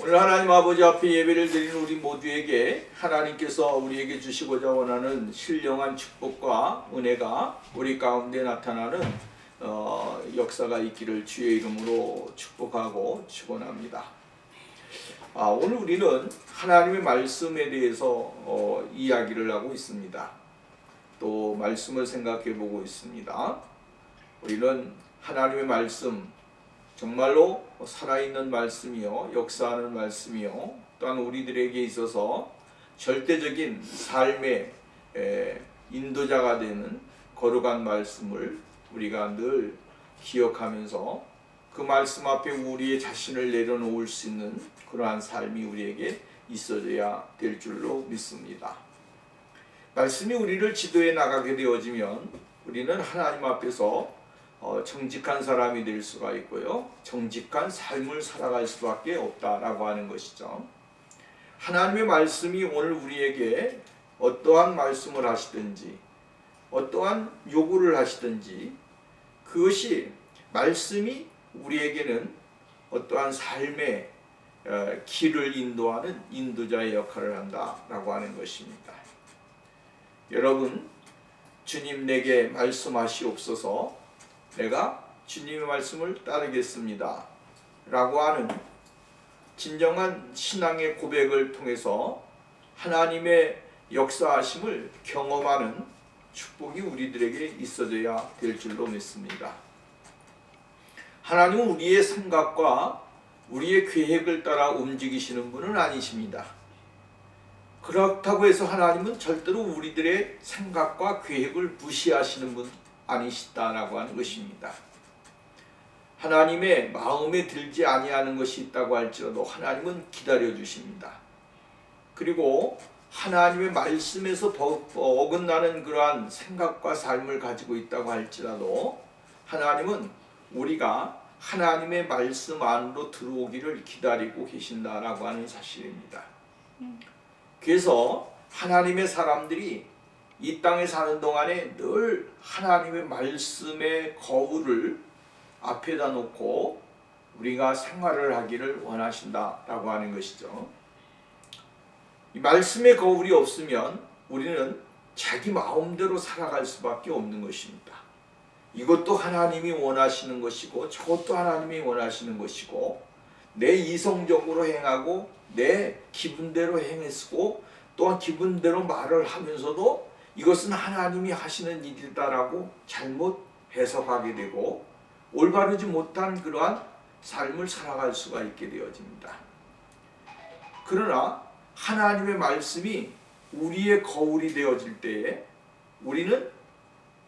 오늘 하나님 아버지 앞에 예배를 드리는 우리 모두에게 하나님께서 우리에게 주시고자 원하는 신령한 축복과 은혜가 우리 가운데 나타나는 역사가 있기를 주의 이름으로 축복하고 축원합니다. 오늘 우리는 하나님의 말씀에 대해서 이야기를 하고 있습니다. 또 말씀을 생각해 보고 있습니다. 우리는 하나님의 말씀, 정말로 살아있는 말씀이요, 역사하는 말씀이요, 또한 우리들에게 있어서 절대적인 삶의 인도자가 되는 거룩한 말씀을 우리가 늘 기억하면서 그 말씀 앞에 우리의 자신을 내려놓을 수 있는 그러한 삶이 우리에게 있어져야 될 줄로 믿습니다. 말씀이 우리를 지도해 나가게 되어지면 우리는 하나님 앞에서 정직한 사람이 될 수가 있고요, 정직한 삶을 살아갈 수밖에 없다라고 하는 것이죠. 하나님의 말씀이 오늘 우리에게 어떠한 말씀을 하시든지 어떠한 요구를 하시든지 그것이 말씀이 우리에게는 어떠한 삶의 길을 인도하는 인도자의 역할을 한다라고 하는 것입니다. 여러분, 주님 내게 말씀하시옵소서, 내가 주님의 말씀을 따르겠습니다 라고 하는 진정한 신앙의 고백을 통해서 하나님의 역사하심을 경험하는 축복이 우리들에게 있어져야 될 줄로 믿습니다. 하나님은 우리의 생각과 우리의 계획을 따라 움직이시는 분은 아니십니다. 그렇다고 해서 하나님은 절대로 우리들의 생각과 계획을 무시하시는 분 아니시다라고 하는 것입니다. 하나님의 마음에 들지 아니하는 것이 있다고 할지라도 하나님은 기다려 주십니다. 그리고 하나님의 말씀에서 어긋나는 그러한 생각과 삶을 가지고 있다고 할지라도 하나님은 우리가 하나님의 말씀 안으로 들어오기를 기다리고 계신다라고 하는 사실입니다. 그래서 하나님의 사람들이 이 땅에 사는 동안에 늘 하나님의 말씀의 거울을 앞에다 놓고 우리가 생활을 하기를 원하신다라고 하는 것이죠. 이 말씀의 거울이 없으면 우리는 자기 마음대로 살아갈 수밖에 없는 것입니다. 이것도 하나님이 원하시는 것이고 저것도 하나님이 원하시는 것이고 내 이성적으로 행하고 내 기분대로 행했고 또한 기분대로 말을 하면서도 이것은 하나님이 하시는 일이다라고 잘못 해석하게 되고 올바르지 못한 그러한 삶을 살아갈 수가 있게 되어집니다. 그러나 하나님의 말씀이 우리의 거울이 되어질 때에 우리는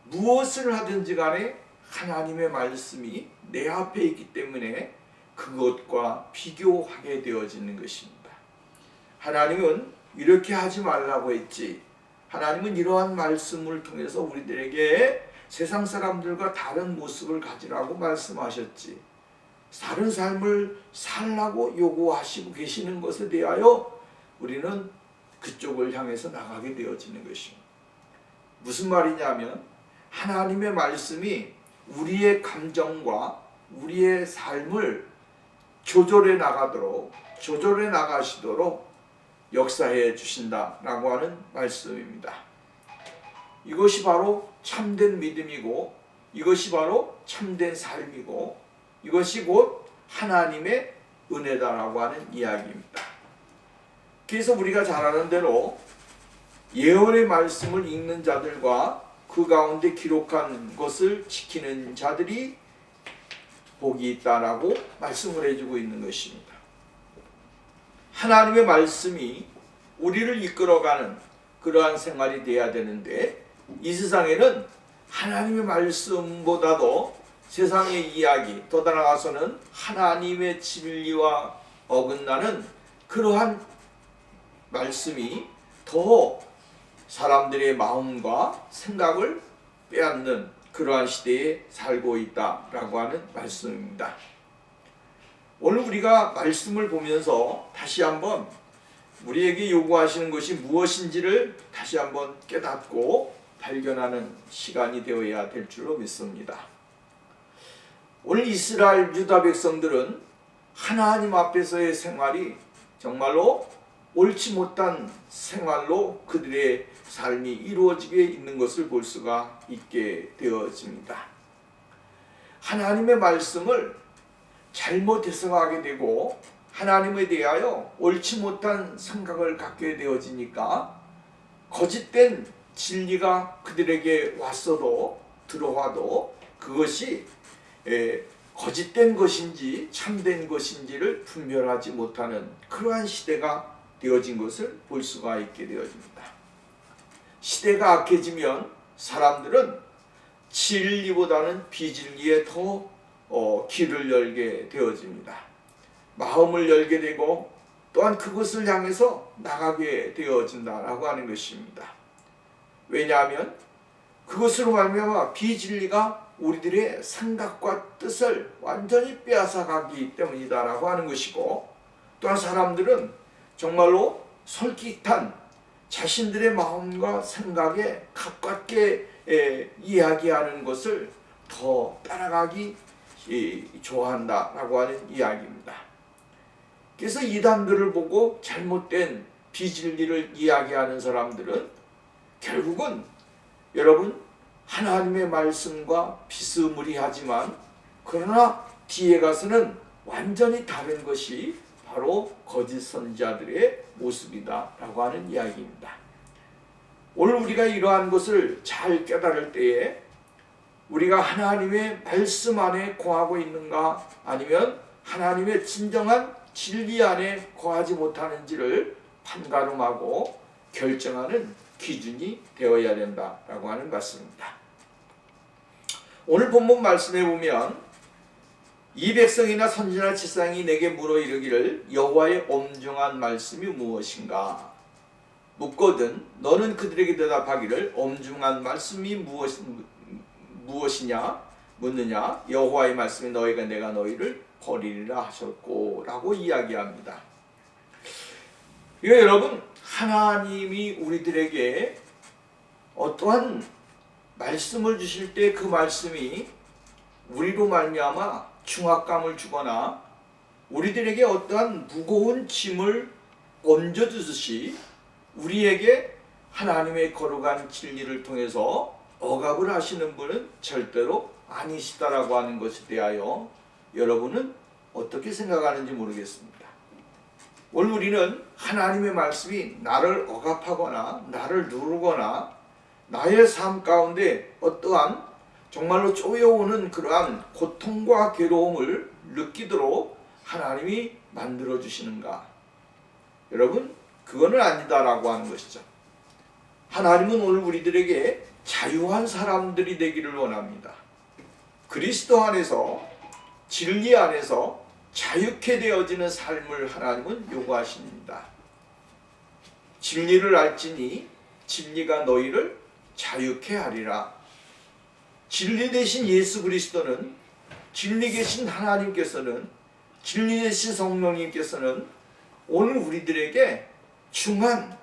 무엇을 하든지 간에 하나님의 말씀이 내 앞에 있기 때문에 그것과 비교하게 되어지는 것입니다. 하나님은 이렇게 하지 말라고 했지, 하나님은 이러한 말씀을 통해서 우리들에게 세상 사람들과 다른 모습을 가지라고 말씀하셨지, 다른 삶을 살라고 요구하시고 계시는 것에 대하여 우리는 그쪽을 향해서 나가게 되어지는 것입니다. 무슨 말이냐면 하나님의 말씀이 우리의 감정과 우리의 삶을 조절해 나가시도록 역사해 주신다라고 하는 말씀입니다. 이것이 바로 참된 믿음이고 이것이 바로 참된 삶이고 이것이 곧 하나님의 은혜다라고 하는 이야기입니다. 그래서 우리가 잘 아는 대로 예언의 말씀을 읽는 자들과 그 가운데 기록한 것을 지키는 자들이 복이 있다라고 말씀을 해주고 있는 것입니다. 하나님의 말씀이 우리를 이끌어가는 그러한 생활이 돼야 되는데 이 세상에는 하나님의 말씀보다도 세상의 이야기, 더 나아가서는 하나님의 진리와 어긋나는 그러한 말씀이 더 사람들의 마음과 생각을 빼앗는 그러한 시대에 살고 있다라고 하는 말씀입니다. 오늘 우리가 말씀을 보면서 다시 한번 우리에게 요구하시는 것이 무엇인지를 다시 한번 깨닫고 발견하는 시간이 되어야 될 줄로 믿습니다. 오늘 이스라엘 유다 백성들은 하나님 앞에서의 생활이 정말로 옳지 못한 생활로 그들의 삶이 이루어지게 있는 것을 볼 수가 있게 되어집니다. 하나님의 말씀을 잘못 해석하게 되고 하나님에 대하여 옳지 못한 생각을 갖게 되어지니까 거짓된 진리가 그들에게 왔어도 들어와도 그것이 거짓된 것인지 참된 것인지를 분별하지 못하는 그러한 시대가 되어진 것을 볼 수가 있게 되어집니다. 시대가 악해지면 사람들은 진리보다는 비진리에 더 길을 열게 되어집니다. 마음을 열게 되고 또한 그것을 향해서 나가게 되어진다라고 하는 것입니다. 왜냐하면 그것으로 말미암아 비진리가 우리들의 생각과 뜻을 완전히 빼앗아가기 때문이다라고 하는 것이고, 또한 사람들은 정말로 솔깃한 자신들의 마음과 생각에 가깝게 이야기하는 것을 더 따라가기 좋아한다라고 하는 이야기입니다. 그래서 이단들을 보고 잘못된 비진리를 이야기하는 사람들은 결국은 여러분 하나님의 말씀과 비스무리하지만 그러나 뒤에 가서는 완전히 다른 것이 바로 거짓 선지자들의 모습이다 라고 하는 이야기입니다. 오늘 우리가 이러한 것을 잘 깨달을 때에 우리가 하나님의 말씀 안에 거하고 있는가 아니면 하나님의 진정한 진리 안에 거하지 못하는지를 판가름하고 결정하는 기준이 되어야 된다라고 하는 것입니다. 오늘 본문 말씀에 보면 이 백성이나 선지자나 지상이 내게 물어 이르기를 여호와의 엄중한 말씀이 무엇인가 묻거든 너는 그들에게 대답하기를 엄중한 말씀이 무엇이냐 묻느냐 여호와의 말씀이 너희가 내가 너희를 버리리라 하셨고 라고 이야기합니다. 여러분 하나님이 우리들에게 어떠한 말씀을 주실 때 그 말씀이 우리로 말미암아 중압감을 주거나 우리들에게 어떠한 무거운 짐을 얹어주듯이 우리에게 하나님의 거룩한 진리를 통해서 억압을 하시는 분은 절대로 아니시다라고 하는 것에 대하여 여러분은 어떻게 생각하는지 모르겠습니다. 오늘 우리는 하나님의 말씀이 나를 억압하거나 나를 누르거나 나의 삶 가운데 어떠한 정말로 쪼여오는 그러한 고통과 괴로움을 느끼도록 하나님이 만들어 주시는가? 여러분 그거는 아니다라고 하는 것이죠. 하나님은 오늘 우리들에게 자유한 사람들이 되기를 원합니다. 그리스도 안에서 진리 안에서 자유케 되어지는 삶을 하나님은 요구하십니다. 진리를 알지니 진리가 너희를 자유케 하리라. 진리 되신 예수 그리스도는 진리 계신 하나님께서는 진리 되신 성령님께서는 오늘 우리들에게 중한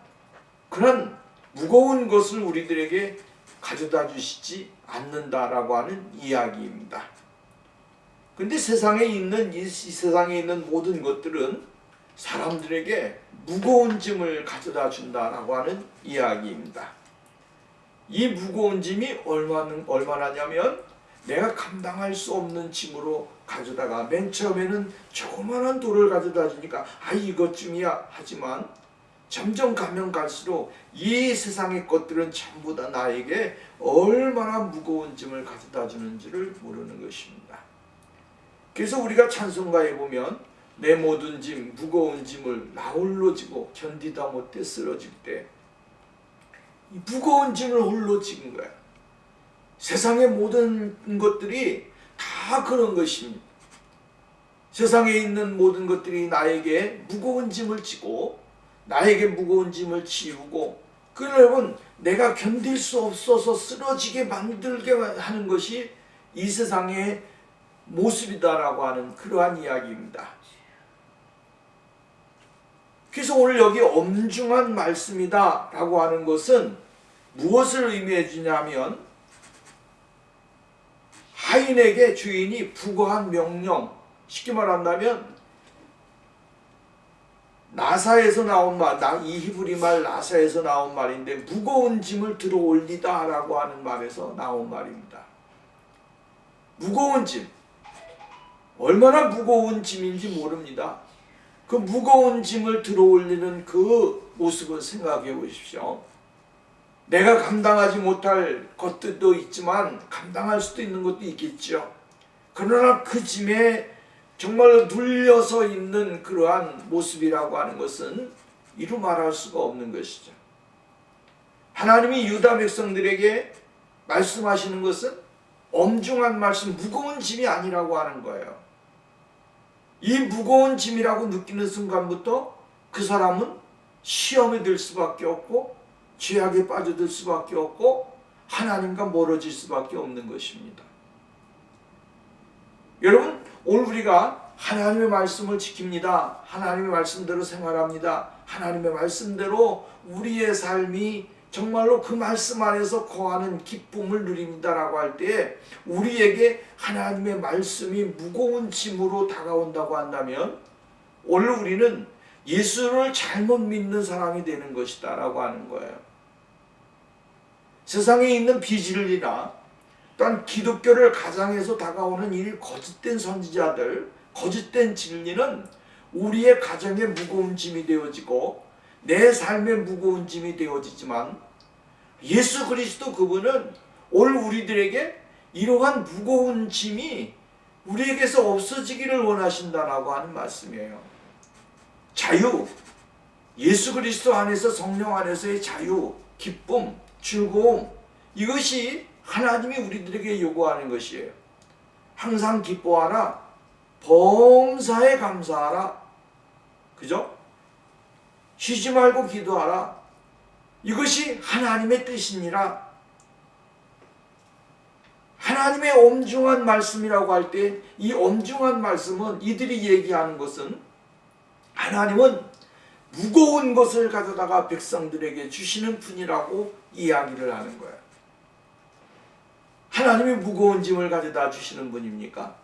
그런 무거운 것을 우리들에게 가져다 주시지 않는다라고 하는 이야기입니다. 근데 세상에 있는 이 세상에 있는 모든 것들은 사람들에게 무거운 짐을 가져다 준다라고 하는 이야기입니다. 이 무거운 짐이 얼마나냐면 내가 감당할 수 없는 짐으로 가져다가 맨 처음에는 조그마한 돌을 가져다 주니까 이것쯤이야 하지만 점점 가면 갈수록 이 세상의 것들은 전부 다 나에게 얼마나 무거운 짐을 가져다 주는지를 모르는 것입니다. 그래서 우리가 찬송가에 보면 내 모든 짐 무거운 짐을 나 홀로 지고 견디다 못해 쓰러질 때 이 무거운 짐을 홀로 지은 거야. 세상의 모든 것들이 다 그런 것입니다. 세상에 있는 모든 것들이 나에게 무거운 짐을 지고 나에게 무거운 짐을 지우고 여러분 내가 견딜 수 없어서 쓰러지게 만들게 하는 것이 이 세상의 모습이다라고 하는 그러한 이야기입니다. 그래서 오늘 여기 엄중한 말씀이다 라고 하는 것은 무엇을 의미해 주냐면 하인에게 주인이 부과한 명령, 쉽게 말한다면 나사에서 나온 말, 이 히브리 말 나사에서 나온 말인데 무거운 짐을 들어 올리다 라고 하는 말에서 나온 말입니다. 무거운 짐, 얼마나 무거운 짐인지 모릅니다. 그 무거운 짐을 들어 올리는 그 모습을 생각해 보십시오. 내가 감당하지 못할 것들도 있지만 감당할 수도 있는 것도 있겠죠. 그러나 그 짐에 정말로 눌려서 있는 그러한 모습이라고 하는 것은 이루 말할 수가 없는 것이죠. 하나님이 유다 백성들에게 말씀하시는 것은 엄중한 말씀, 무거운 짐이 아니라고 하는 거예요. 이 무거운 짐이라고 느끼는 순간부터 그 사람은 시험에 들 수밖에 없고 죄악에 빠져들 수밖에 없고 하나님과 멀어질 수밖에 없는 것입니다. 여러분, 오늘 우리가 하나님의 말씀을 지킵니다. 하나님의 말씀대로 생활합니다. 하나님의 말씀대로 우리의 삶이 정말로 그 말씀 안에서 거하는 기쁨을 누립니다 라고 할 때 우리에게 하나님의 말씀이 무거운 짐으로 다가온다고 한다면 오늘 우리는 예수를 잘못 믿는 사람이 되는 것이다 라고 하는 거예요. 세상에 있는 비진리나 또한 기독교를 가장해서 다가오는 이 거짓된 선지자들, 거짓된 진리는 우리의 가정의 무거운 짐이 되어지고 내 삶의 무거운 짐이 되어지지만 예수 그리스도 그분은 오늘 우리들에게 이러한 무거운 짐이 우리에게서 없어지기를 원하신다라고 하는 말씀이에요. 자유, 예수 그리스도 안에서 성령 안에서의 자유, 기쁨, 즐거움, 이것이 하나님이 우리들에게 요구하는 것이에요. 항상 기뻐하라, 범사에 감사하라, 그죠? 쉬지 말고 기도하라. 이것이 하나님의 뜻이니라. 하나님의 엄중한 말씀이라고 할 때 이 엄중한 말씀은 이들이 얘기하는 것은 하나님은 무거운 것을 가져다가 백성들에게 주시는 분이라고 이야기를 하는 거예요. 하나님이 무거운 짐을 가져다 주시는 분입니까?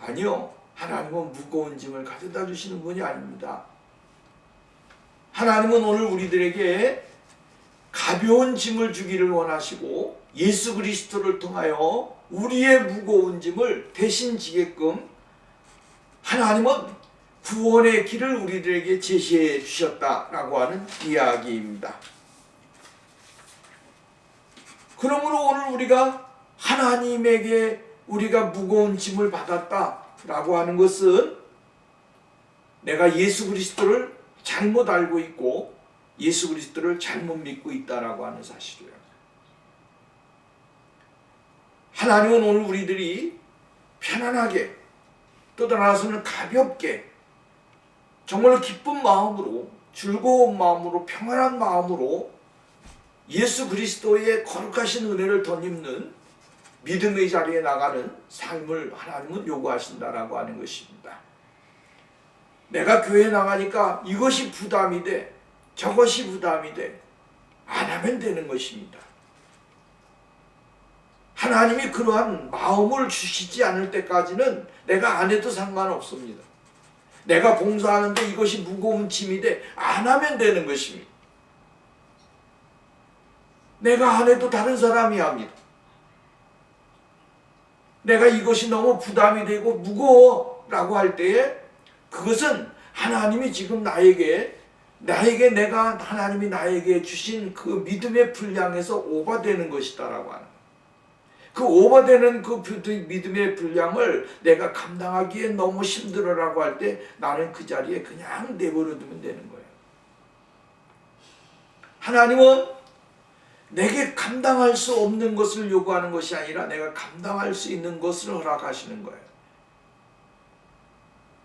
아니요. 하나님은 무거운 짐을 가져다 주시는 분이 아닙니다. 하나님은 오늘 우리들에게 가벼운 짐을 주기를 원하시고 예수 그리스도를 통하여 우리의 무거운 짐을 대신 지게끔 하나님은 구원의 길을 우리들에게 제시해 주셨다라고 하는 이야기입니다. 그러므로 오늘 우리가 하나님에게 우리가 무거운 짐을 받았다라고 하는 것은 내가 예수 그리스도를 잘못 알고 있고 예수 그리스도를 잘못 믿고 있다라고 하는 사실이에요. 하나님은 오늘 우리들이 편안하게 또 나아가서는 가볍게 정말로 기쁜 마음으로 즐거운 마음으로 평안한 마음으로 예수 그리스도의 거룩하신 은혜를 덧입는 믿음의 자리에 나가는 삶을 하나님은 요구하신다라고 하는 것입니다. 내가 교회에 나가니까 이것이 부담이 돼, 저것이 부담이 돼, 안 하면 되는 것입니다. 하나님이 그러한 마음을 주시지 않을 때까지는 내가 안 해도 상관없습니다. 내가 봉사하는데 이것이 무거운 짐이 돼, 안 하면 되는 것입니다. 내가 안 해도 다른 사람이 합니다. 내가 이것이 너무 부담이 되고 무거워 라고 할 때에 그것은 하나님이 지금 나에게 내가 하나님이 나에게 주신 그 믿음의 분량에서 오버되는 것이다 라고 하는 거예요. 그 오버되는 그 믿음의 분량을 내가 감당하기에 너무 힘들어라고 할 때 나는 그 자리에 그냥 내버려 두면 되는 거예요. 하나님은 내게 감당할 수 없는 것을 요구하는 것이 아니라 내가 감당할 수 있는 것을 허락하시는 거예요.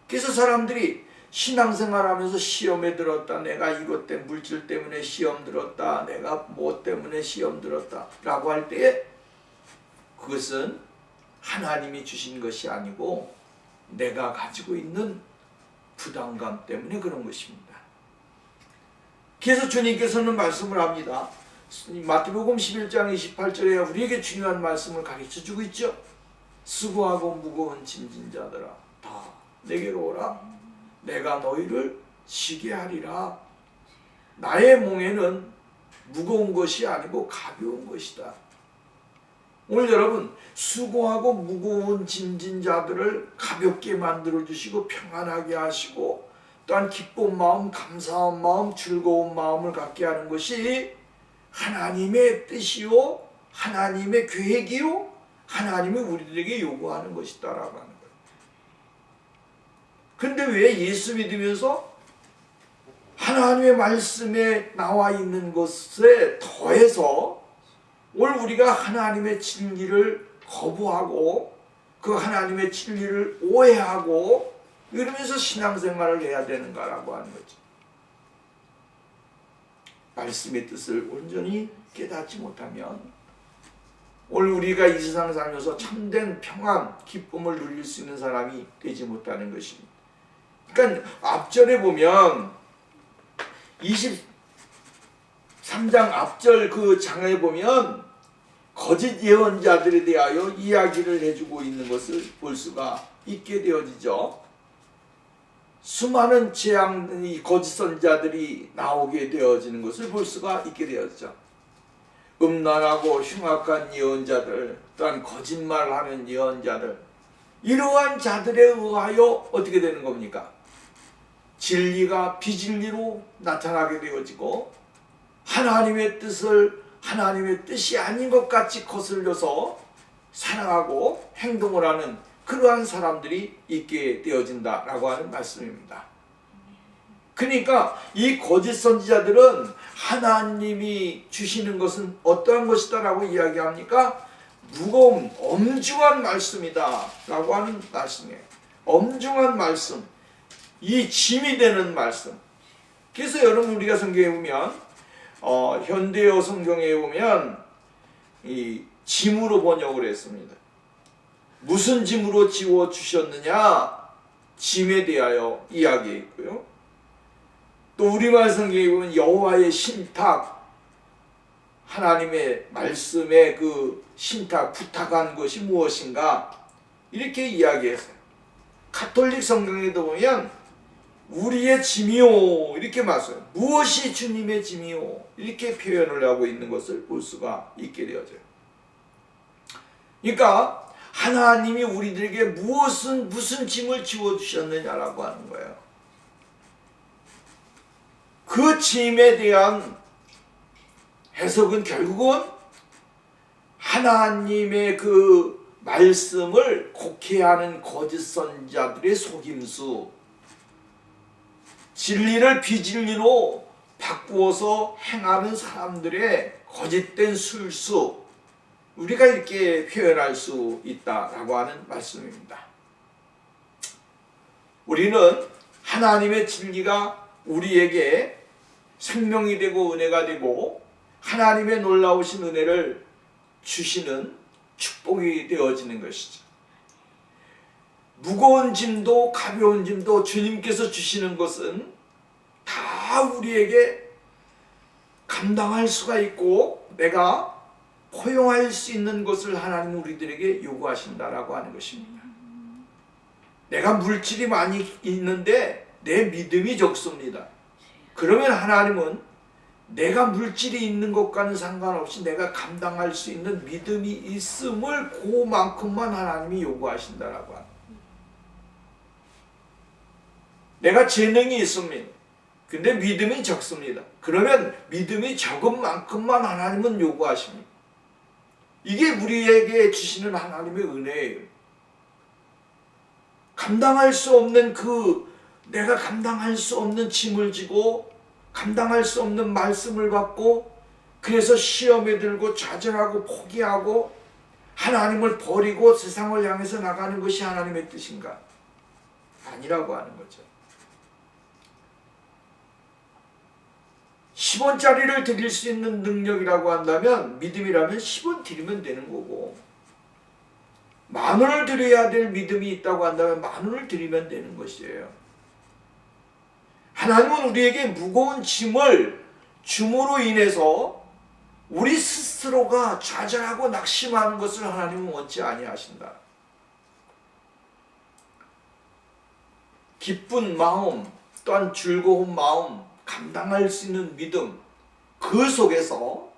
그래서 사람들이 신앙생활하면서 시험에 들었다, 내가 이것 때문에 물질 때문에 시험 들었다, 내가 뭐 때문에 시험 들었다 라고 할 때에 그것은 하나님이 주신 것이 아니고 내가 가지고 있는 부담감 때문에 그런 것입니다. 그래서 주님께서는 말씀을 합니다. 마태복음 11장 28절에 우리에게 중요한 말씀을 가르쳐주고 있죠. 수고하고 무거운 짐진 자들아 다 내게로 오라. 내가 너희를 쉬게 하리라. 나의 몽에는 무거운 것이 아니고 가벼운 것이다. 오늘 여러분 수고하고 무거운 짐진 자들을 가볍게 만들어 주시고 평안하게 하시고 또한 기쁜 마음, 감사한 마음, 즐거운 마음을 갖게 하는 것이 하나님의 뜻이요, 하나님의 계획이요, 하나님이 우리들에게 요구하는 것이다라고 하는 거예요. 그런데 왜 예수 믿으면서 하나님의 말씀에 나와 있는 것에 더해서 오늘 우리가 하나님의 진리를 거부하고 그 하나님의 진리를 오해하고 이러면서 신앙생활을 해야 되는가라고 하는 거죠. 말씀의 뜻을 온전히 깨닫지 못하면 오늘 우리가 이 세상 살면서 참된 평안, 기쁨을 누릴 수 있는 사람이 되지 못하는 것입니다. 그러니까 앞절에 보면 23장 앞절 그 장에 보면 거짓 예언자들에 대하여 이야기를 해주고 있는 것을 볼 수가 있게 되어지죠. 수많은 재앙이 거짓 선자들이 나오게 되어지는 것을 볼 수가 있게 되었죠. 음란하고 흉악한 예언자들, 또한 거짓말하는 예언자들, 이러한 자들에 의하여 어떻게 되는 겁니까? 진리가 비진리로 나타나게 되어지고 하나님의 뜻을 하나님의 뜻이 아닌 것 같이 거슬려서 살아가고 행동을 하는 그러한 사람들이 있게 되어진다라고 하는 말씀입니다. 그러니까 이 거짓 선지자들은 하나님이 주시는 것은 어떠한 것이다라고 이야기합니까? 무거운 엄중한 말씀이다 라고 하는 말씀이에요. 엄중한 말씀, 이 짐이 되는 말씀. 그래서 여러분 우리가 성경에 보면 현대어 성경에 보면 이 짐으로 번역을 했습니다. 무슨 짐으로 지워 주셨느냐? 짐에 대하여 이야기했고요. 또 우리말 성경에 보면 여호와의 신탁, 하나님의 말씀에 그 신탁, 부탁한 것이 무엇인가? 이렇게 이야기했어요. 가톨릭 성경에도 보면 우리의 짐이요 이렇게 말해요. 무엇이 주님의 짐이요 이렇게 표현을 하고 있는 것을 볼 수가 있게 되어져요. 그러니까 하나님이 우리들에게 무슨 짐을 지워주셨느냐라고 하는 거예요. 그 짐에 대한 해석은 결국은 하나님의 그 말씀을 곡해하는 거짓 선지자들의 속임수, 진리를 비진리로 바꾸어서 행하는 사람들의 거짓된 술수, 우리가 이렇게 표현할 수 있다라고 하는 말씀입니다. 우리는 하나님의 진리가 우리에게 생명이 되고 은혜가 되고 하나님의 놀라우신 은혜를 주시는 축복이 되어지는 것이죠. 무거운 짐도 가벼운 짐도 주님께서 주시는 것은 다 우리에게 감당할 수가 있고 내가 포용할 수 있는 것을 하나님은 우리들에게 요구하신다라고 하는 것입니다. 내가 물질이 많이 있는데 내 믿음이 적습니다. 그러면 하나님은 내가 물질이 있는 것과는 상관없이 내가 감당할 수 있는 믿음이 있음을 그만큼만 하나님이 요구하신다라고 합니다. 내가 재능이 있습니다. 근데 믿음이 적습니다. 그러면 믿음이 적은 만큼만 하나님은 요구하십니다. 이게 우리에게 주시는 하나님의 은혜예요. 감당할 수 없는 내가 감당할 수 없는 짐을 지고 감당할 수 없는 말씀을 받고 그래서 시험에 들고 좌절하고 포기하고 하나님을 버리고 세상을 향해서 나가는 것이 하나님의 뜻인가? 아니라고 하는 거죠. 10원짜리를 드릴 수 있는 능력이라고 한다면 믿음이라면 10원 드리면 되는 거고 10,000원을 드려야 될 믿음이 있다고 한다면 10,000원을 드리면 되는 것이에요. 하나님은 우리에게 무거운 짐을 줌으로 인해서 우리 스스로가 좌절하고 낙심하는 것을 하나님은 원치 아니하신다. 기쁜 마음 또한 즐거운 마음, 감당할 수 있는 믿음, 그 속에서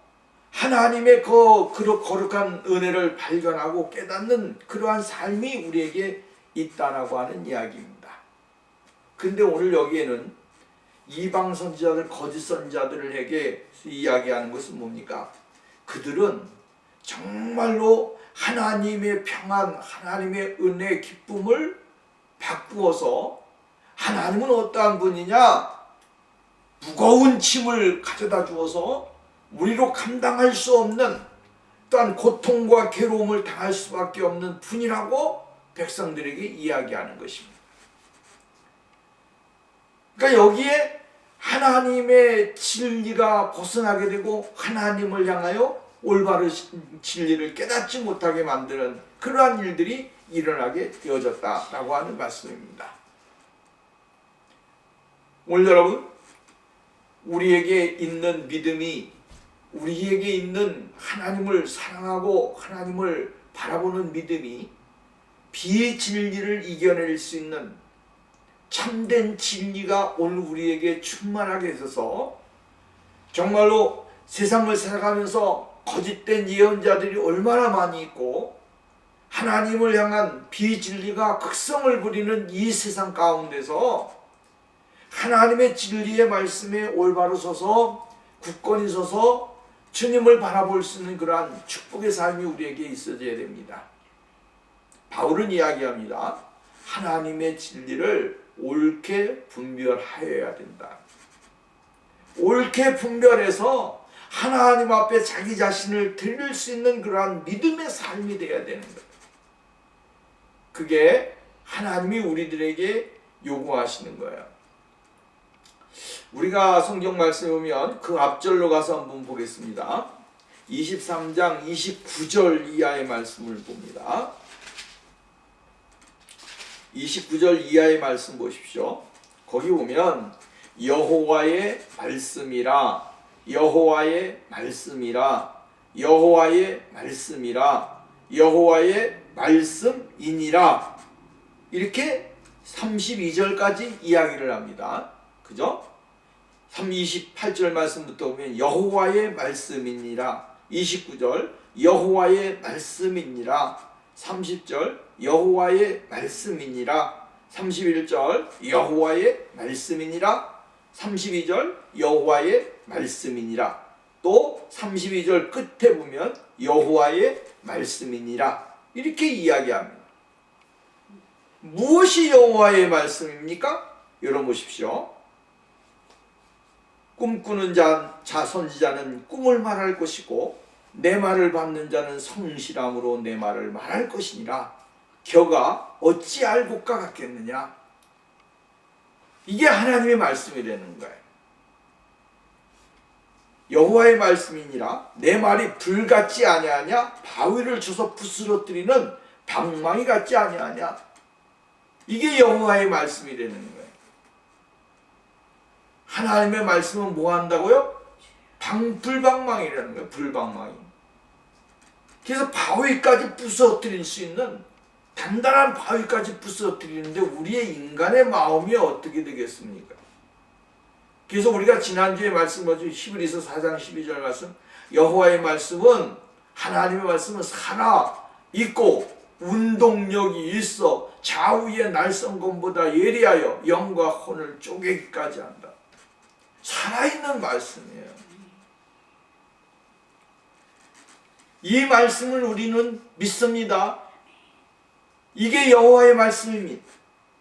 하나님의 그 거룩한 은혜를 발견하고 깨닫는 그러한 삶이 우리에게 있다라고 하는 이야기입니다. 근데 오늘 여기에는 이방 선지자들, 거짓 선지자들에게 이야기하는 것은 뭡니까? 그들은 정말로 하나님의 평안, 하나님의 은혜, 기쁨을 바꾸어서 하나님은 어떠한 분이냐? 무거운 짐을 가져다 주어서 우리로 감당할 수 없는 또한 고통과 괴로움을 당할 수밖에 없는 분이라고 백성들에게 이야기하는 것입니다. 그러니까 여기에 하나님의 진리가 벗어나게 되고 하나님을 향하여 올바른 진리를 깨닫지 못하게 만드는 그러한 일들이 일어나게 되어졌다라고 하는 말씀입니다. 오늘 여러분, 우리에게 있는 믿음이, 우리에게 있는 하나님을 사랑하고 하나님을 바라보는 믿음이 비진리를 이겨낼 수 있는 참된 진리가 오늘 우리에게 충만하게 있어서 정말로 세상을 살아가면서 거짓된 예언자들이 얼마나 많이 있고 하나님을 향한 비진리가 극성을 부리는 이 세상 가운데서 하나님의 진리의 말씀에 올바로 서서 굳건히 서서 주님을 바라볼 수 있는 그러한 축복의 삶이 우리에게 있어져야 됩니다. 바울은 이야기합니다. 하나님의 진리를 옳게 분별하여야 된다. 옳게 분별해서 하나님 앞에 자기 자신을 드릴 수 있는 그러한 믿음의 삶이 되어야 되는 거예요. 그게 하나님이 우리들에게 요구하시는 거예요. 우리가 성경 말씀에 보면 그 앞절로 가서 한번 보겠습니다. 23장 29절 이하의 말씀을 봅니다. 29절 이하의 말씀 보십시오. 거기 보면 여호와의 말씀이라, 여호와의 말씀이라, 여호와의 말씀이라, 여호와의 말씀이니라, 이렇게 32절까지 이야기를 합니다. 그죠? 28절 말씀부터 보면 여호와의 말씀이니라, 29절 여호와의 말씀이니라, 30절 여호와의 말씀이니라, 31절 여호와의 말씀이니라, 32절 여호와의 말씀이니라, 또 32절 끝에 보면 여호와의 말씀이니라, 이렇게 이야기합니다. 무엇이 여호와의 말씀입니까? 열어보십시오. 꿈꾸는 자 선지자는 꿈을 말할 것이고 내 말을 받는 자는 성실함으로 내 말을 말할 것이니라. 겨가 어찌 알고까 같겠느냐. 이게 하나님의 말씀이 되는 거예요. 여호와의 말씀이니라. 내 말이 불 같지 아니하냐? 바위를 쳐서 부스러뜨리는 방망이 같지 아니하냐? 이게 여호와의 말씀이 되는 거예요. 하나님의 말씀은 뭐 한다고요? 불방망이라는 거예요. 불방망이. 그래서 바위까지 부서뜨릴 수 있는, 단단한 바위까지 부서뜨리는데 우리의 인간의 마음이 어떻게 되겠습니까? 그래서 우리가 지난주에 말씀하신 히브리서 4장 12절 말씀, 여호와의 말씀은, 하나님의 말씀은 살아 있고 운동력이 있어 좌우의 날성검보다 예리하여 영과 혼을 쪼개기까지 한다. 살아있는 말씀이에요. 이 말씀을 우리는 믿습니다. 이게 여호와의 말씀입니다.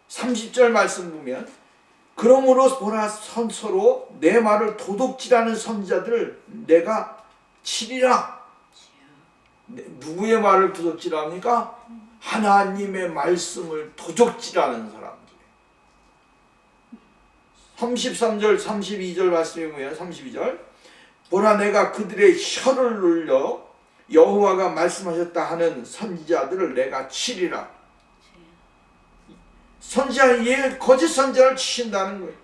30절 말씀 보면 그러므로 보라, 서로 내 말을 도둑질하는 선지자들을 내가 치리라. 누구의 말을 도둑질합니까? 하나님의 말씀을 도둑질하는 사람들. 33절 32절 말씀에 보면 32절 보라, 내가 그들의 혀를 눌러 여호와가 말씀하셨다 하는 선지자들을 내가 치리라. 선지자, 거짓 선지자를 치신다는 거예요.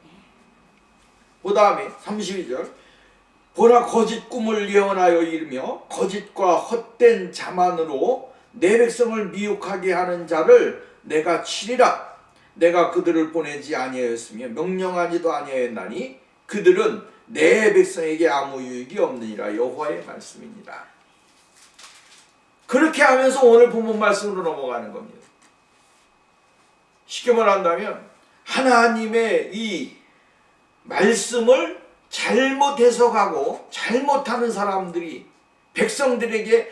그 다음에 32절 보라, 거짓 꿈을 예언하여 이르며 거짓과 헛된 자만으로 내 백성을 미혹하게 하는 자를 내가 치리라. 내가 그들을 보내지 아니하였으며 명령하지도 아니하였나니 그들은 내 백성에게 아무 유익이 없느니라. 여호와의 말씀입니다. 그렇게 하면서 오늘 본문 말씀으로 넘어가는 겁니다. 쉽게 말한다면 하나님의 이 말씀을 잘못 해석하고 잘못하는 사람들이 백성들에게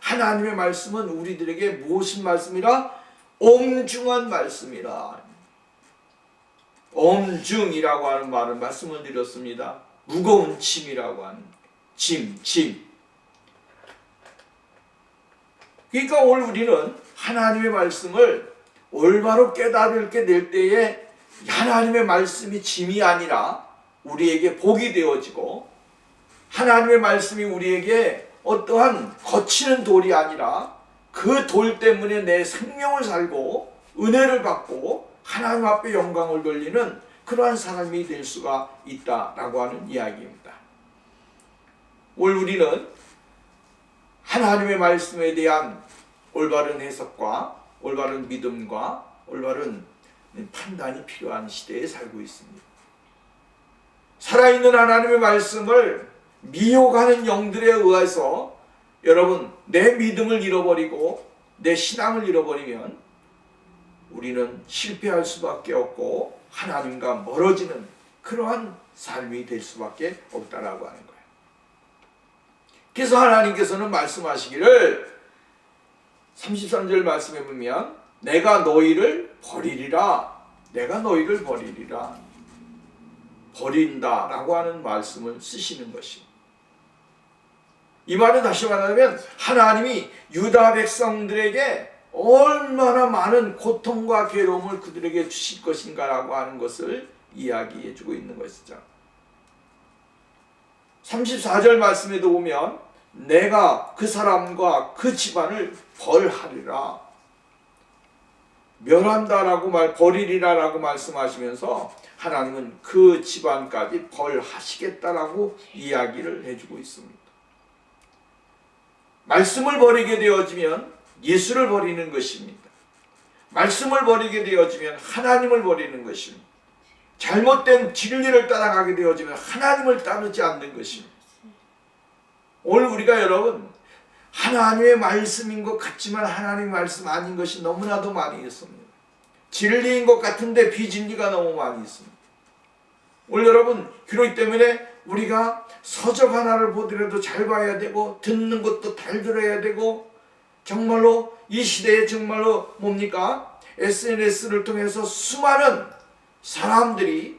하나님의 말씀은 우리들에게 무엇인 말씀이라? 엄중한 말씀이라. 엄중이라고 하는 말은 말씀을 드렸습니다. 무거운 짐이라고 하는 짐. 그러니까 오늘 우리는 하나님의 말씀을 올바로 깨달게 될 때에 하나님의 말씀이 짐이 아니라 우리에게 복이 되어지고, 하나님의 말씀이 우리에게 어떠한 거치는 돌이 아니라 그 돌 때문에 내 생명을 살고 은혜를 받고 하나님 앞에 영광을 돌리는 그러한 사람이 될 수가 있다라고 하는 이야기입니다. 오늘 우리는 하나님의 말씀에 대한 올바른 해석과 올바른 믿음과 올바른 판단이 필요한 시대에 살고 있습니다. 살아있는 하나님의 말씀을 미혹하는 영들에 의해서 여러분, 내 믿음을 잃어버리고 내 신앙을 잃어버리면 우리는 실패할 수밖에 없고 하나님과 멀어지는 그러한 삶이 될 수밖에 없다라고 하는 거예요. 그래서 하나님께서는 말씀하시기를 33절 말씀에 보면 내가 너희를 버리리라. 내가 너희를 버리리라. 버린다라고 하는 말씀을 쓰시는 것입니다. 이 말은 다시 말하면 하나님이 유다 백성들에게 얼마나 많은 고통과 괴로움을 그들에게 주실 것인가라고 하는 것을 이야기해 주고 있는 것이죠. 34절 말씀에도 보면 내가 그 사람과 그 집안을 벌하리라. 멸한다라고 버리리라라고 말씀하시면서 하나님은 그 집안까지 벌하시겠다라고 이야기를 해주고 있습니다. 말씀을 버리게 되어지면 예수를 버리는 것입니다. 말씀을 버리게 되어지면 하나님을 버리는 것입니다. 잘못된 진리를 따라가게 되어지면 하나님을 따르지 않는 것입니다. 오늘 우리가 여러분 하나님의 말씀인 것 같지만 하나님의 말씀 아닌 것이 너무나도 많이 있습니다. 진리인 것 같은데 비진리가 너무 많이 있습니다. 오늘 여러분 그렇기 때문에 우리가 서적 하나를 보더라도 잘 봐야 되고 듣는 것도 잘 들어야 되고, 정말로 이 시대에 정말로 뭡니까? SNS를 통해서 수많은 사람들이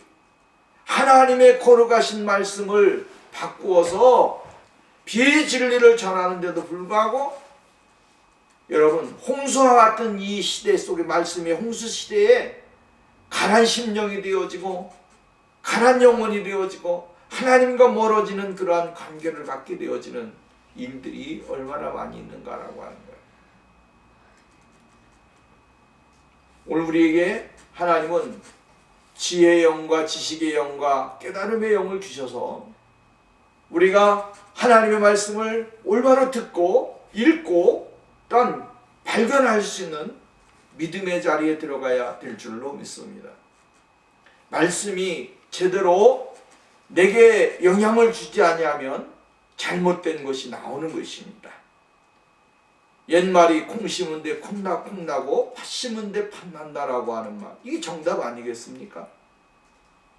하나님의 거룩하신 말씀을 바꾸어서 비진리를 전하는데도 불구하고 여러분 홍수와 같은 이 시대 속에 말씀의 홍수 시대에 가난 심령이 되어지고 가난 영혼이 되어지고 하나님과 멀어지는 그러한 관계를 갖게 되어지는 일들이 얼마나 많이 있는가라고 하는 거예요. 오늘 우리에게 하나님은 지혜의 영과 지식의 영과 깨달음의 영을 주셔서 우리가 하나님의 말씀을 올바로 듣고 읽고 또한 발견할 수 있는 믿음의 자리에 들어가야 될 줄로 믿습니다. 말씀이 제대로 내게 영향을 주지 아니하면 잘못된 것이 나오는 것입니다. 옛말이 콩 심은 데 콩나고 팥 심은 데 팥 난다라고 하는 말, 이게 정답 아니겠습니까?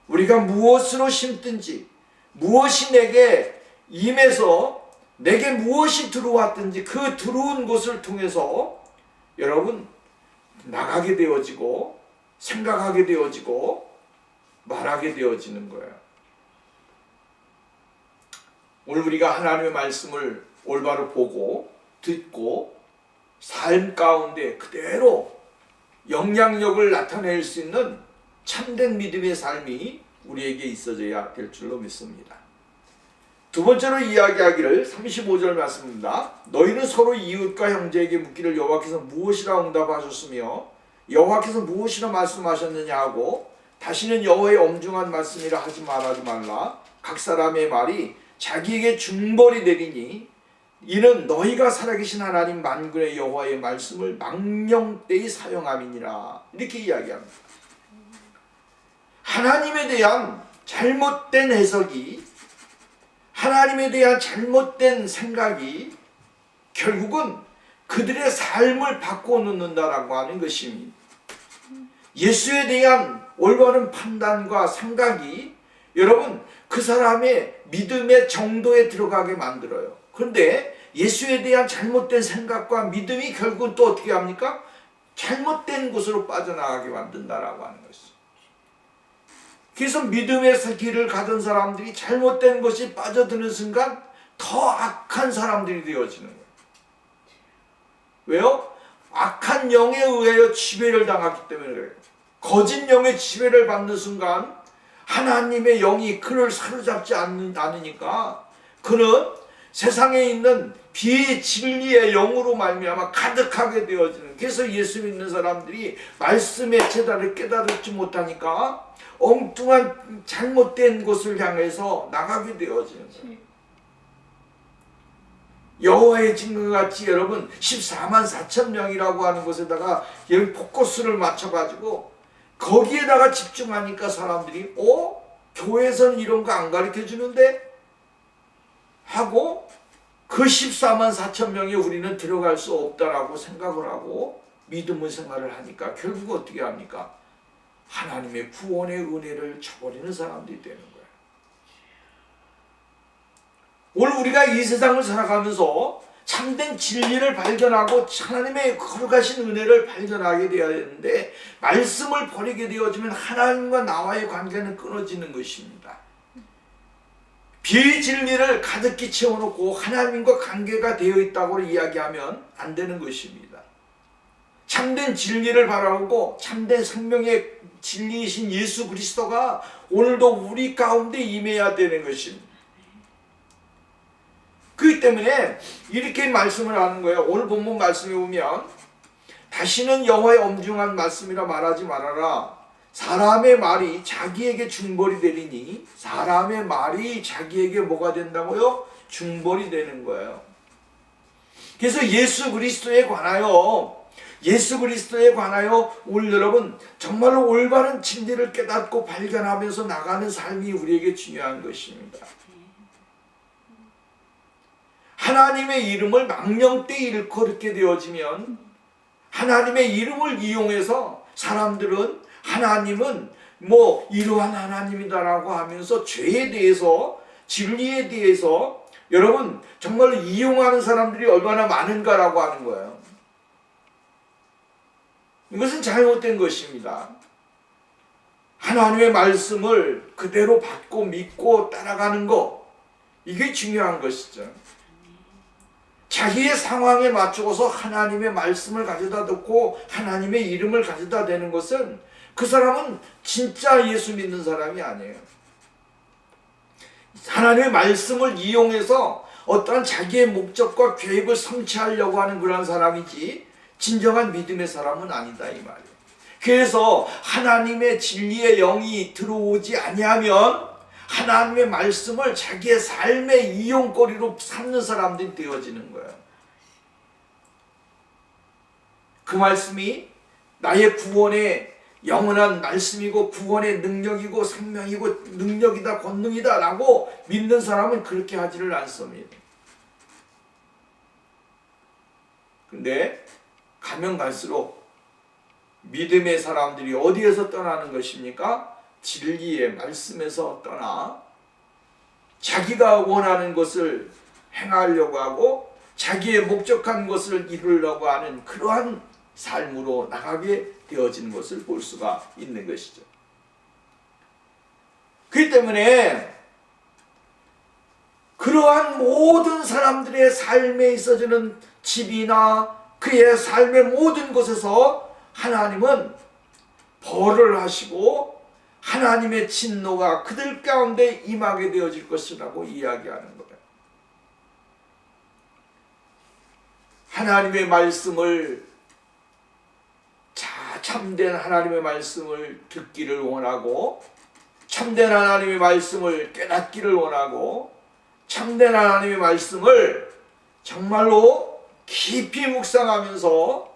우리가 무엇으로 심든지 무엇이 내게 임해서 내게 무엇이 들어왔든지 그 들어온 것을 통해서 여러분 나가게 되어지고 생각하게 되어지고 말하게 되어지는 거예요. 오늘 우리가 하나님의 말씀을 올바로 보고 듣고 삶 가운데 그대로 영향력을 나타낼 수 있는 참된 믿음의 삶이 우리에게 있어져야 될 줄로 믿습니다. 두 번째로 이야기하기를 35절 말씀입니다. 너희는 서로 이웃과 형제에게 묻기를 여호와께서 무엇이라 응답하셨으며 여호와께서 무엇이라 말씀하셨느냐 하고 다시는 여호와의 엄중한 말씀이라 하지 말라. 각 사람의 말이 자기에게 중벌이 되리니 이는 너희가 살아계신 하나님 만군의 여호와의 말씀을 망령되이 사용함이니라. 이렇게 이야기합니다. 하나님에 대한 잘못된 해석이, 하나님에 대한 잘못된 생각이 결국은 그들의 삶을 바꿔놓는다라고 하는 것입니다. 예수에 대한 올바른 판단과 생각이 여러분 그 사람의 믿음의 정도에 들어가게 만들어요. 그런데 예수에 대한 잘못된 생각과 믿음이 결국은 또 어떻게 합니까? 잘못된 곳으로 빠져나가게 만든다라고 하는 것이죠. 그래서 믿음의 길을 가던 사람들이 잘못된 것이 빠져드는 순간 더 악한 사람들이 되어지는 거예요. 왜요? 악한 영에 의하여 지배를 당했기 때문에 그래요. 거짓 영의 지배를 받는 순간 하나님의 영이 그를 사로잡지 않으니까 그는 세상에 있는 비진리의 영으로 말미암아 가득하게 되어지는. 그래서 예수 믿는 사람들이 말씀의 제단을 깨달지 못하니까 엉뚱한 잘못된 곳을 향해서 나가게 되어지는 거예요. 여호와의 증거가 같이 여러분 14만 4천 명이라고 하는 곳에다가 여기 포커스를 맞춰가지고 거기에다가 집중하니까 사람들이 교회에서는 이런 거 안 가르쳐주는데? 하고 그 14만 4천 명이 우리는 들어갈 수 없다라고 생각을 하고 믿음의 생활을 하니까 결국 어떻게 합니까? 하나님의 구원의 은혜를 저버리는 사람들이 되는 거예요. 오늘 우리가 이 세상을 살아가면서 참된 진리를 발견하고 하나님의 거룩하신 은혜를 발견하게 되어야 되는데 말씀을 버리게 되어지면 하나님과 나와의 관계는 끊어지는 것입니다. 비진리를 가득히 채워놓고 하나님과 관계가 되어 있다고 이야기하면 안 되는 것입니다. 참된 진리를 바라보고 참된 생명의 진리이신 예수 그리스도가 오늘도 우리 가운데 임해야 되는 것입니다. 그렇기 때문에 이렇게 말씀을 하는 거예요. 오늘 본문 말씀에 보면 다시는 여호와의 엄중한 말씀이라 말하지 말아라. 사람의 말이 자기에게 중벌이 되리니. 사람의 말이 자기에게 뭐가 된다고요? 중벌이 되는 거예요. 그래서 예수 그리스도에 관하여 오늘 여러분 정말로 올바른 진리를 깨닫고 발견하면서 나가는 삶이 우리에게 중요한 것입니다. 하나님의 이름을 망령되이 일컬게 되어지면 하나님의 이름을 이용해서 사람들은 하나님은 이러한 하나님이다라고 하면서 죄에 대해서 진리에 대해서 여러분 정말로 이용하는 사람들이 얼마나 많은가라고 하는 거예요. 이것은 잘못된 것입니다. 하나님의 말씀을 그대로 받고 믿고 따라가는 것, 이게 중요한 것이죠. 자기의 상황에 맞추어서 하나님의 말씀을 가져다 듣고 하나님의 이름을 가져다 대는 것은 그 사람은 진짜 예수 믿는 사람이 아니에요. 하나님의 말씀을 이용해서 어떠한 자기의 목적과 계획을 성취하려고 하는 그런 사람이지 진정한 믿음의 사람은 아니다 이 말이에요. 그래서 하나님의 진리의 영이 들어오지 아니하면 하나님의 말씀을 자기의 삶의 이용거리로 삼는 사람들이 되어지는 거예요. 그 말씀이 나의 구원의 영원한 말씀이고 구원의 능력이고 생명이고 능력이다 권능이다 라고 믿는 사람은 그렇게 하지를 않습니다. 근데 가면 갈수록 믿음의 사람들이 어디에서 떠나는 것입니까? 진리의 말씀에서 떠나 자기가 원하는 것을 행하려고 하고 자기의 목적한 것을 이루려고 하는 그러한 삶으로 나가게 되어지는 것을 볼 수가 있는 것이죠. 그렇기 때문에 그러한 모든 사람들의 삶에 있어지는 집이나 그의 삶의 모든 곳에서 하나님은 벌을 하시고 하나님의 진노가 그들 가운데 임하게 되어질 것이라고 이야기하는 거예요. 하나님의 말씀을 참된 하나님의 말씀을 듣기를 원하고 참된 하나님의 말씀을 깨닫기를 원하고 참된 하나님의 말씀을 정말로 깊이 묵상하면서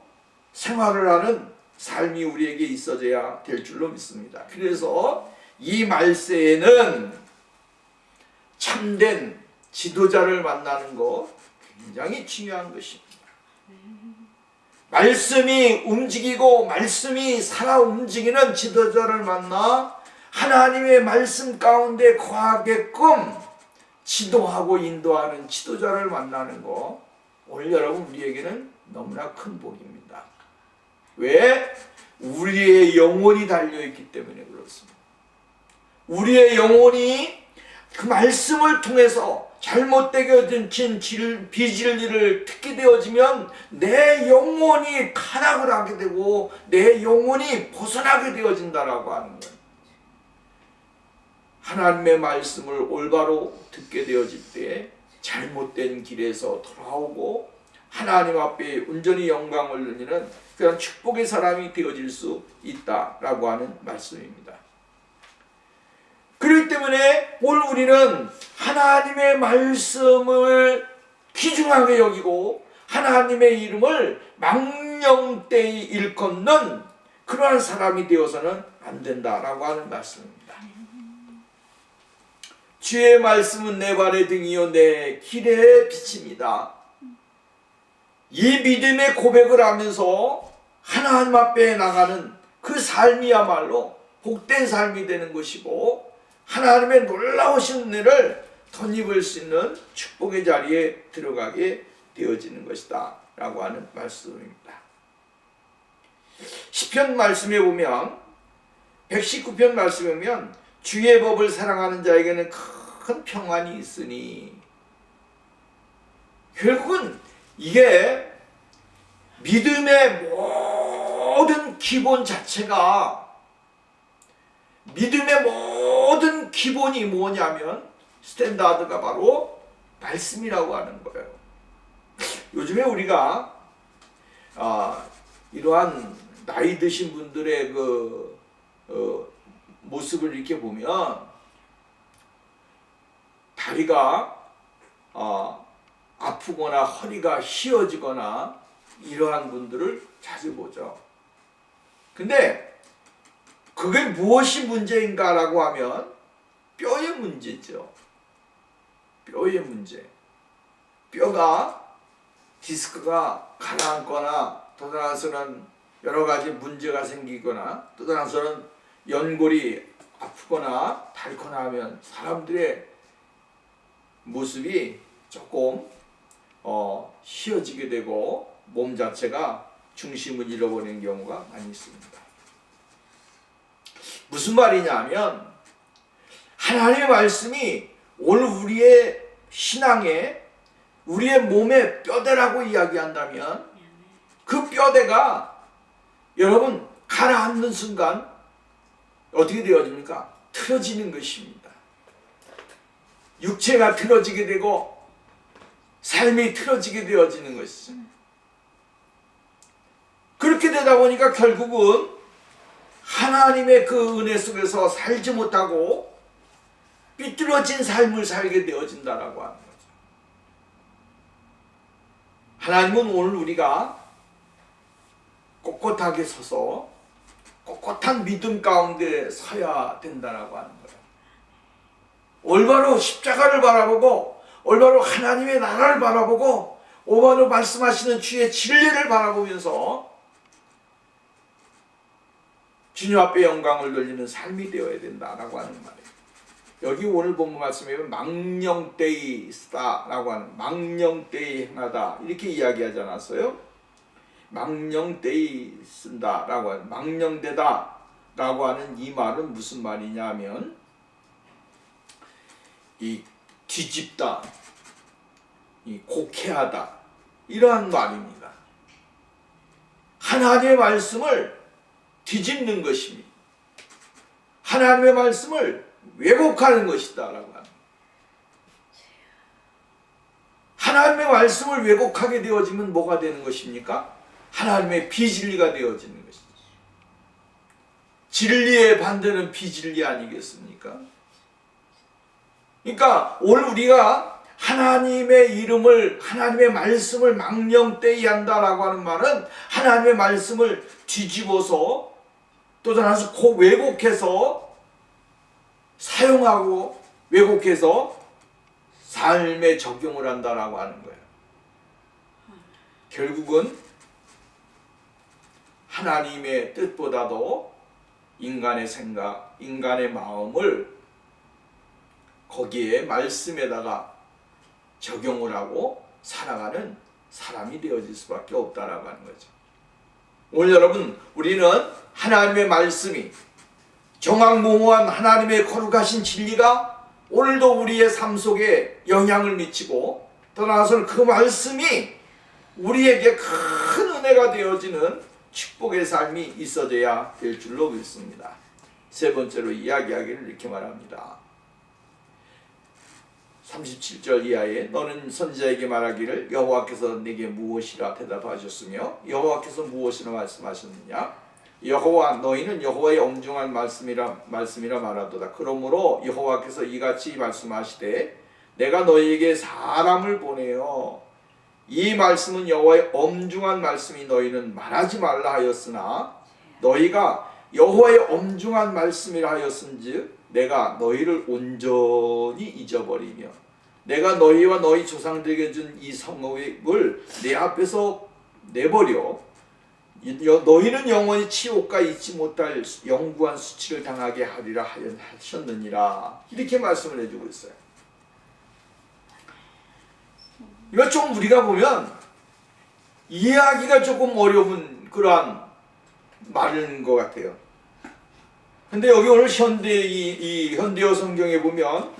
생활을 하는 삶이 우리에게 있어져야 될 줄로 믿습니다. 그래서 이 말세에는 참된 지도자를 만나는 거 굉장히 중요한 것입니다. 말씀이 움직이고 말씀이 살아 움직이는 지도자를 만나 하나님의 말씀 가운데 거하게끔 지도하고 인도하는 지도자를 만나는 거, 오늘 여러분 우리에게는 너무나 큰 복입니다. 왜? 우리의 영혼이 달려있기 때문에 그렇습니다. 우리의 영혼이 그 말씀을 통해서 잘못되게 진 비진리를 듣게 되어지면 내 영혼이 타락을 하게 되고 내 영혼이 벗어나게 되어진다라고 하는 거예요. 하나님의 말씀을 올바로 듣게 되어질 때 잘못된 길에서 돌아오고 하나님 앞에 온전히 영광을 누리는 그런 축복의 사람이 되어질 수 있다라고 하는 말씀입니다. 그렇기 때문에 오늘 우리는 하나님의 말씀을 귀중하게 여기고 하나님의 이름을 망령되이 일컫는 그러한 사람이 되어서는 안 된다라고 하는 말씀입니다. 주의 말씀은 내 발의 등이요 내 길의 빛입니다. 이 믿음의 고백을 하면서 하나님 앞에 나가는 그 삶이야말로 복된 삶이 되는 것이고 하나님의 놀라우신 은혜를 덧입을 수 있는 축복의 자리에 들어가게 되어지는 것이다 라고 하는 말씀입니다. 시편 말씀에 보면 119편 말씀에 보면 주의 법을 사랑하는 자에게는 큰 평안이 있으니, 결국은 이게 믿음의 모든 기본 자체가, 믿음의 모든 기본이 뭐냐면 스탠다드가 바로 말씀이라고 하는 거예요. 요즘에 우리가 이러한 나이 드신 분들의 모습을 이렇게 보면 다리가 아프거나 허리가 휘어지거나 이러한 분들을 자주 보죠. 근데 그게 무엇이 문제인가라고 하면 뼈의 문제죠. 뼈의 문제. 뼈가 디스크가 가라앉거나 또 다른서는 여러 가지 문제가 생기거나 또 다른서는 연골이 아프거나 닳거나 하면 사람들의 모습이 조금 휘어지게 되고 몸 자체가 중심을 잃어버리는 경우가 많이 있습니다. 무슨 말이냐 하면 하나님의 말씀이 오늘 우리의 신앙에 우리의 몸의 뼈대라고 이야기한다면 그 뼈대가 여러분 가라앉는 순간 어떻게 되어집니까? 틀어지는 것입니다. 육체가 틀어지게 되고 삶이 틀어지게 되어지는 것이죠. 그렇게 되다 보니까 결국은 하나님의 그 은혜 속에서 살지 못하고 삐뚤어진 삶을 살게 되어진다라고 하는 거죠. 하나님은 오늘 우리가 꼿꼿하게 서서 꼿꼿한 믿음 가운데 서야 된다라고 하는 거예요. 올바로 십자가를 바라보고 올바로 하나님의 나라를 바라보고 올바로 말씀하시는 주의 진리를 바라보면서 주님 앞에 영광을 돌리는 삶이 되어야 된다라고 하는 말이에요. 여기 오늘 본문 말씀에 보면 망령되이 쓰다라고 하는, 망령되이 행하다 이렇게 이야기하지 않았어요? 망령되이 쓴다라고 하는, 망령되다라고 하는 이 말은 무슨 말이냐 하면 이 뒤집다, 이 곡해하다 이러한 말입니다. 하나님의 말씀을 뒤집는 것입니다. 하나님의 말씀을 왜곡하는 것이다 라고 합니다. 하나님의 말씀을 왜곡하게 되어지면 뭐가 되는 것입니까? 하나님의 비진리가 되어지는 것이죠. 진리의 반대는 비진리 아니겠습니까? 그러니까 오늘 우리가 하나님의 이름을, 하나님의 말씀을 망령되이 한다라고 하는 말은 하나님의 말씀을 뒤집어서 또 다시 왜곡해서 사용하고 왜곡해서 삶에 적용을 한다라고 하는 거예요. 결국은 하나님의 뜻보다도 인간의 생각, 인간의 마음을 거기에 말씀에다가 적용을 하고 살아가는 사람이 되어질 수밖에 없다라고 하는 거죠. 오늘 여러분, 우리는 하나님의 말씀이 정확무후한 하나님의 거룩하신 진리가 오늘도 우리의 삶 속에 영향을 미치고 또 나아서는 그 말씀이 우리에게 큰 은혜가 되어지는 축복의 삶이 있어져야 될 줄로 믿습니다. 세 번째로 이야기하기를 이렇게 말합니다. 37절 이하에 너는 선지자에게 말하기를 여호와께서 내게 무엇이라 대답하셨으며 여호와께서 무엇이라 말씀하셨느냐? 여호와 너희는 여호와의 엄중한 말씀이라 말하도다. 그러므로 여호와께서 이같이 말씀하시되 내가 너희에게 사람을 보내어 이 말씀은 여호와의 엄중한 말씀이 너희는 말하지 말라 하였으나 너희가 여호와의 엄중한 말씀이라 하였은즉 내가 너희를 온전히 잊어버리며 내가 너희와 너희 조상들에게 준 이 성읍을 내 앞에서 내버려 너희는 영원히 치욕과 잊지 못할 영구한 수치를 당하게 하리라 하셨느니라. 이렇게 말씀을 해주고 있어요. 이거 좀 우리가 보면 이해하기가 조금 어려운 그러한 말인 것 같아요. 근데 여기 오늘 현대어 성경에 보면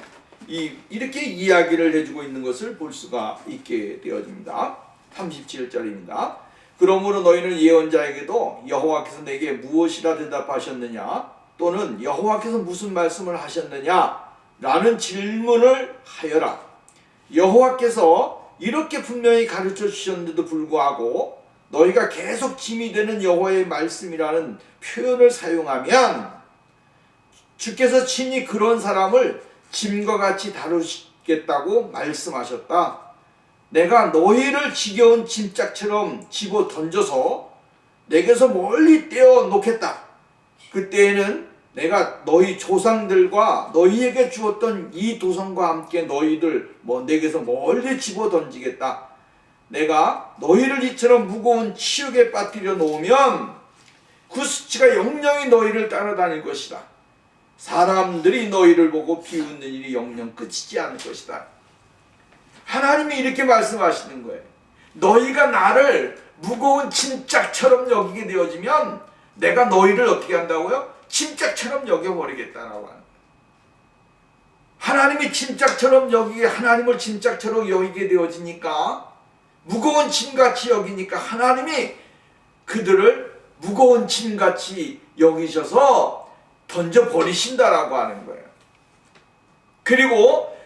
이렇게 이야기를 해주고 있는 것을 볼 수가 있게 되어집니다. 37절입니다. 그러므로 너희는 예언자에게도 여호와께서 내게 무엇이라 대답하셨느냐 또는 여호와께서 무슨 말씀을 하셨느냐 라는 질문을 하여라. 여호와께서 이렇게 분명히 가르쳐 주셨는데도 불구하고 너희가 계속 짐이 되는 여호와의 말씀이라는 표현을 사용하면 주께서 친히 그런 사람을 짐과 같이 다루시겠다고 말씀하셨다. 내가 너희를 지겨운 짐짝처럼 집어 던져서 내게서 멀리 떼어 놓겠다. 그때에는 내가 너희 조상들과 너희에게 주었던 이 도성과 함께 너희들 내게서 멀리 집어 던지겠다. 내가 너희를 이처럼 무거운 치욕에 빠뜨려 놓으면 그 수치가 영영이 너희를 따라다닐 것이다. 사람들이 너희를 보고 비웃는 일이 영영 끝이지 않을 것이다. 하나님이 이렇게 말씀하시는 거예요. 너희가 나를 무거운 침짝처럼 여기게 되어지면 내가 너희를 어떻게 한다고요? 침짝처럼 여겨버리겠다라고 하는 거예요. 하나님이 침짝처럼 여기게, 하나님을 침짝처럼 여기게 되어지니까 무거운 침같이 여기니까 하나님이 그들을 무거운 침같이 여기셔서 던져버리신다라고 하는 거예요. 그리고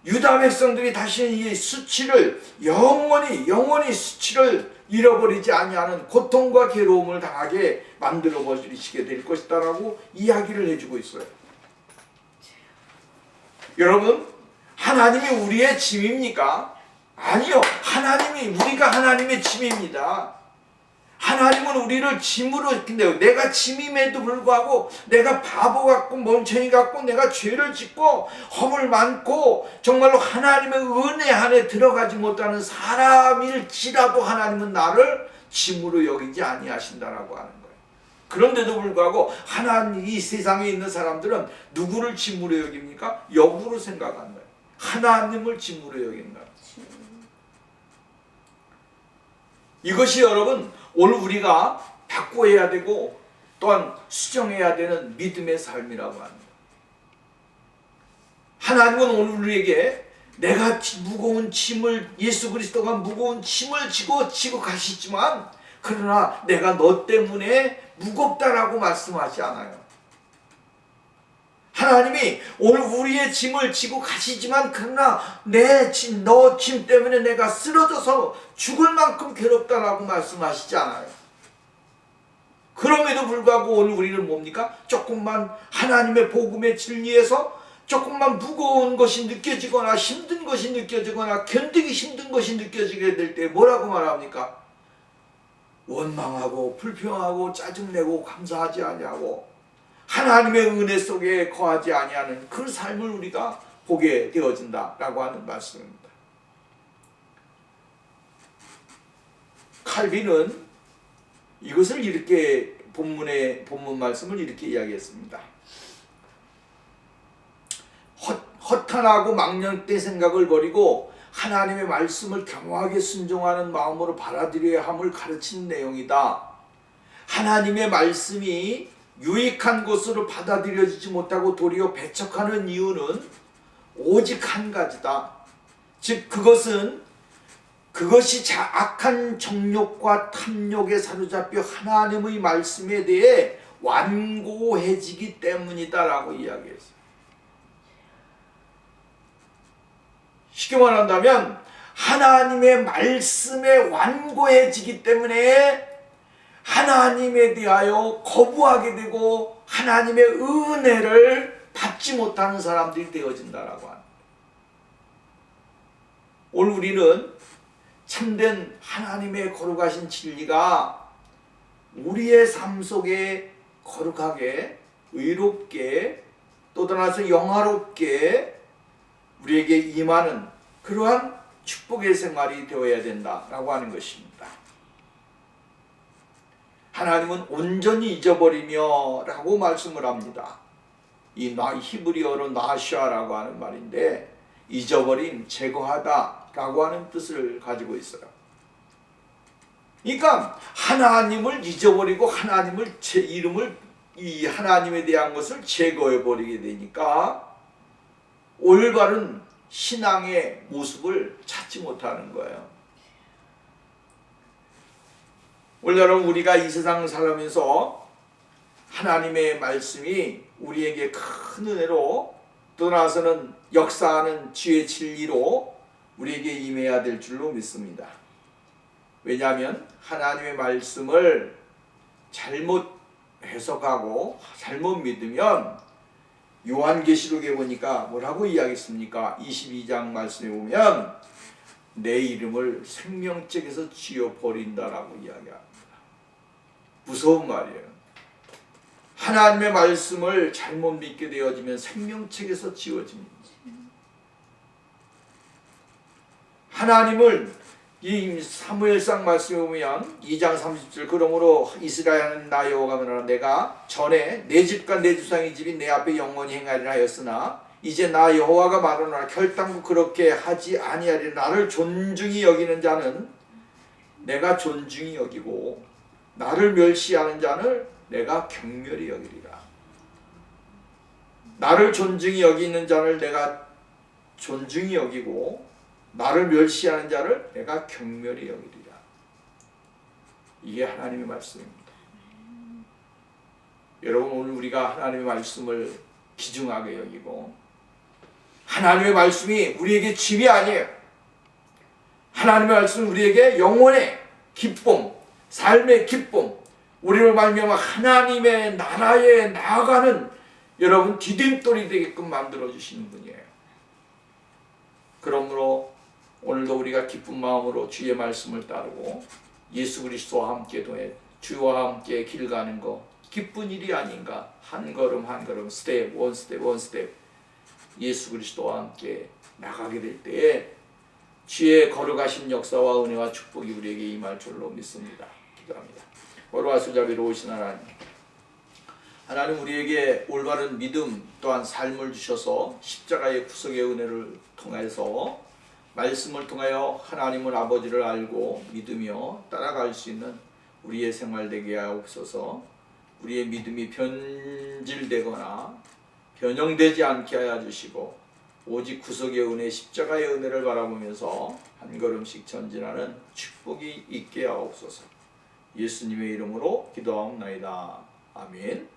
유다 백성들이 다시는 이 수치를 영원히 수치를 잃어버리지 아니하는 고통과 괴로움을 당하게 만들어 버리시게 될 것이다라고 이야기를 해주고 있어요. 여러분, 하나님이 우리의 짐입니까? 아니요. 우리가 하나님의 짐입니다. 하나님은 우리를 짐으로 근데 내가 짐임에도 불구하고 내가 바보 같고 멍청이 같고 내가 죄를 짓고 허물 많고 정말로 하나님의 은혜 안에 들어가지 못하는 사람일지라도 하나님은 나를 짐으로 여기지 아니하신다라고 하는 거예요. 그런데도 불구하고 이 세상에 있는 사람들은 누구를 짐으로 여깁니까? 역으로 생각하는 거예요. 하나님을 짐으로 여긴다. 이것이 여러분 오늘 우리가 바꿔야 되고 또한 수정해야 되는 믿음의 삶이라고 합니다. 하나님은 오늘 우리에게 내가 무거운 짐을 예수 그리스도가 무거운 짐을 지고 가시지만 그러나 내가 너 때문에 무겁다라고 말씀하지 않아요. 하나님이 오늘 우리의 짐을 지고 가시지만 그러나 너 짐 때문에 내가 쓰러져서 죽을 만큼 괴롭다라고 말씀하시지 않아요. 그럼에도 불구하고 오늘 우리는 뭡니까? 조금만 하나님의 복음의 진리에서 조금만 무거운 것이 느껴지거나 힘든 것이 느껴지거나 견디기 힘든 것이 느껴지게 될 때 뭐라고 말합니까? 원망하고 불평하고 짜증내고 감사하지 아니하고 하나님의 은혜 속에 거하지 아니하는 그 삶을 우리가 보게 되어진다라고 하는 말씀입니다. 칼빈은 이것을 이렇게 본문 말씀을 이렇게 이야기했습니다. 허탄하고 망령된 생각을 버리고 하나님의 말씀을 겸허하게 순종하는 마음으로 받아들여야 함을 가르치는 내용이다. 하나님의 말씀이 유익한 것으로 받아들여지지 못하고 도리어 배척하는 이유는 오직 한 가지다. 즉 그것이 악한 정욕과 탐욕에 사로잡혀 하나님의 말씀에 대해 완고해지기 때문이다라고 이야기했어요. 쉽게 말한다면 하나님의 말씀에 완고해지기 때문에 하나님에 대하여 거부하게 되고 하나님의 은혜를 받지 못하는 사람들이 되어진다라고 합니다. 오늘 우리는 참된 하나님의 거룩하신 진리가 우리의 삶 속에 거룩하게 의롭게 또 떠나서 영화롭게 우리에게 임하는 그러한 축복의 생활이 되어야 된다라고 하는 것입니다. 하나님은 온전히 잊어버리며 라고 말씀을 합니다. 이 히브리어로 나샤라고 하는 말인데 잊어버림, 제거하다 라고 하는 뜻을 가지고 있어요. 그러니까 하나님을 잊어버리고 하나님을 제 이름을 이 하나님에 대한 것을 제거해 버리게 되니까 올바른 신앙의 모습을 찾지 못하는 거예요. 오늘 여러분 우리가 이 세상을 살면서 하나님의 말씀이 우리에게 큰 은혜로 떠나서는 역사하는 지혜의 진리로 우리에게 임해야 될 줄로 믿습니다. 왜냐하면 하나님의 말씀을 잘못 해석하고 잘못 믿으면 요한계시록에 보니까 뭐라고 이야기했습니까? 22장 말씀에 보면 내 이름을 생명책에서 지워버린다라고 이야기합니다. 무서운 말이에요. 하나님의 말씀을 잘못 믿게 되어지면 생명책에서 지워집니다. 하나님을 이 사무엘상 말씀에 보면 2장 30절 그러므로 이스라엘은 나 여호와가 말하노라 내가 전에 내 집과 내 조상의 집이 내 앞에 영원히 행하리라 하였으나 이제 나 여호와가 말하노라 결단코 그렇게 하지 아니하리라. 나를 존중히 여기는 자는 내가 존중히 여기고 나를 멸시하는 자는 내가 경멸히 여기리라. 나를 존중히 여기는 자를 내가 존중히 여기고 나를 멸시하는 자를 내가 경멸히 여기리라. 이게 하나님의 말씀입니다. 여러분 오늘 우리가 하나님의 말씀을 귀중하게 여기고 하나님의 말씀이 우리에게 짐이 아니에요. 하나님의 말씀은 우리에게 영혼의 기쁨, 삶의 기쁨, 우리를 말미암아 하나님의 나라에 나아가는 여러분 디딤돌이 되게끔 만들어주시는 분이에요. 그러므로 오늘도 우리가 기쁜 마음으로 주의 말씀을 따르고 예수 그리스도와 함께 동해 주와 함께 길 가는 거 기쁜 일이 아닌가. 한 걸음 한 걸음 스텝 원 스텝 원 스텝 예수 그리스도와 함께 나가게 될 때에 주의 거룩하신 역사와 은혜와 축복이 우리에게 임할 줄로 믿습니다. 기도합니다. 거룩하시고 자비로우신 하나님 우리에게 올바른 믿음 또한 삶을 주셔서 십자가의 구속의 은혜를 통해서 말씀을 통하여 하나님을 아버지를 알고 믿으며 따라갈 수 있는 우리의 생활 되게 하옵소서. 우리의 믿음이 변질되거나 변형되지 않게 하여 주시고 오직 구속의 은혜 십자가의 은혜를 바라보면서 한 걸음씩 전진하는 축복이 있게 하옵소서. 예수님의 이름으로 기도하옵나이다. 아멘.